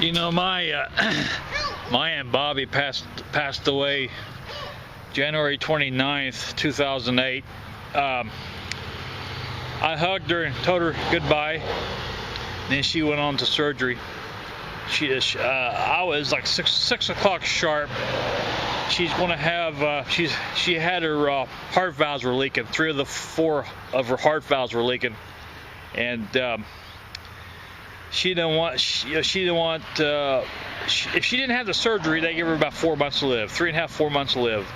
You know, my my Aunt Bobby passed away January 29th, 2008. I hugged her and told her goodbye. Then she went on to surgery. I was like six o'clock sharp. She's going to have. She had her heart valves were leaking. 3 of the 4 of her heart valves were leaking, and she didn't want. If she didn't have the surgery, they give her about 4 months to live, 3.5, 4 months to live,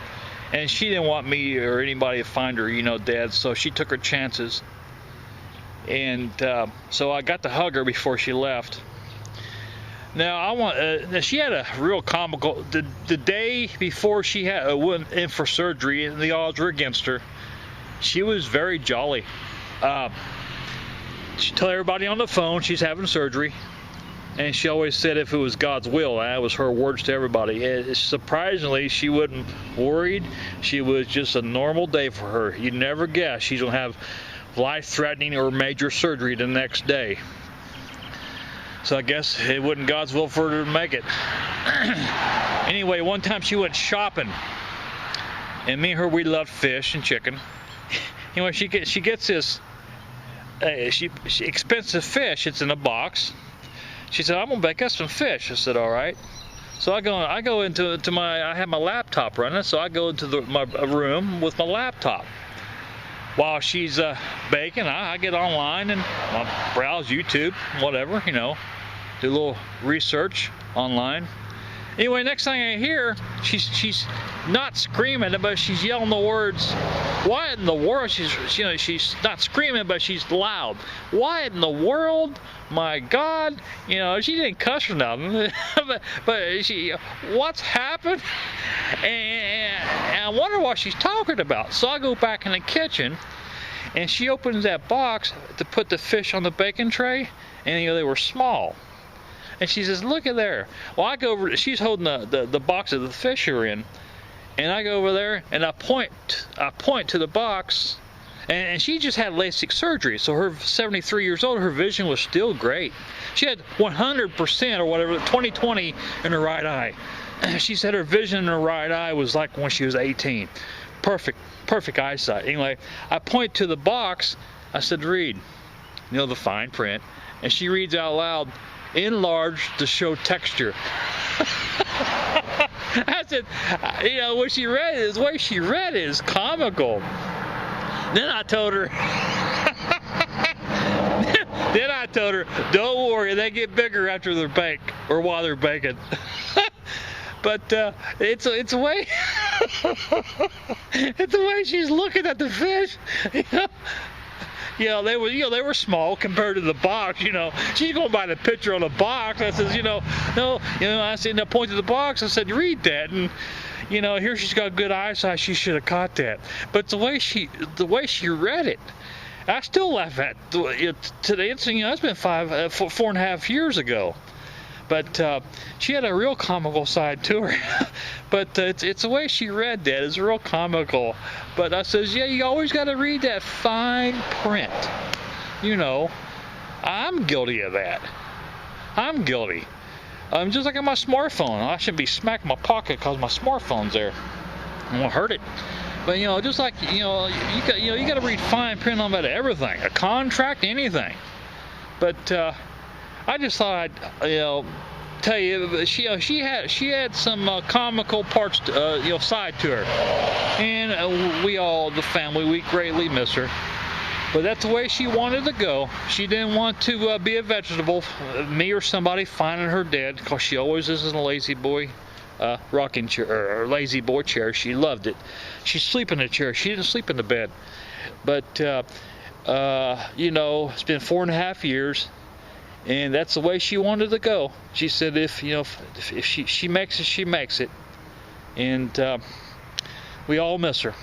and she didn't want me or anybody to find her, dead. So she took her chances, and so I got to hug her before she left. Now she had a real comical. The day before she went in for surgery, and the odds were against her, she was very jolly. She told everybody on the phone she's having surgery, and she always said if it was God's will. That was her words to everybody. And surprisingly, she wasn't worried. She was just a normal day for her. You'd never guess she's gonna have life-threatening or major surgery the next day. So I guess it wasn't God's will for her to make it. Anyway, one time she went shopping, and me and her, we loved fish and chicken. Anyway, she gets this expensive fish. It's in a box. She said, "I'm gonna bake us some fish." I said, "All right." So I go into I have my laptop running, so I go into my room with my laptop. While she's baking, I get online and I browse YouTube, whatever, do a little research online. Anyway, next thing I hear, she's not screaming, but she's yelling the words. Why in the world? She's not screaming, but she's loud. Why in the world? My God, she didn't cuss or nothing, but what's happened? And I wonder what she's talking about. So I go back in the kitchen, and she opens that box to put the fish on the baking tray, and they were small. And she says, "Look at there." Well, I go over. She's holding the box of the fish are in, and I go over there and I point to the box, and she just had LASIK surgery, so her 73 years old, her vision was still great. She had 100% or whatever, 20/20 in her right eye. She said her vision in her right eye was like when she was 18. Perfect eyesight. Anyway, I point to the box. I said, "Read," the fine print, and she reads out loud, "Enlarged to show texture." I said, when she read it, the way she read it is comical. Then I told her, "Don't worry, they get bigger after they're baked or while they're baking." But it's a way, it's the way she's looking at the fish. They were small compared to the box. She's going by the picture on the box. I says, no. I said, I point to the box. I said, "Read that." And here she's got good eyesight. She should have caught that. But the way she read it, I still laugh at today. It's been 4.5 years ago. But she had a real comical side to her. But it's the way she read that is real comical. But I says, yeah, you always got to read that fine print. I'm guilty of that. I'm guilty. Just like on my smartphone. I shouldn't be smacking my pocket because my smartphone's there. I won't hurt it. But just like you got to read fine print on about everything, a contract, anything. But I just thought I'd tell you, she had some comical parts, side to her, and we all, the family, we greatly miss her. But that's the way she wanted to go. She didn't want to be a vegetable, me or somebody finding her dead, because she always is in a lazy boy rocking chair or lazy boy chair. She loved it. She'd sleep in the chair. She didn't sleep in the bed. But it's been 4.5 years. And that's the way she wanted to go. She said, if she makes it, she makes it. And we all miss her.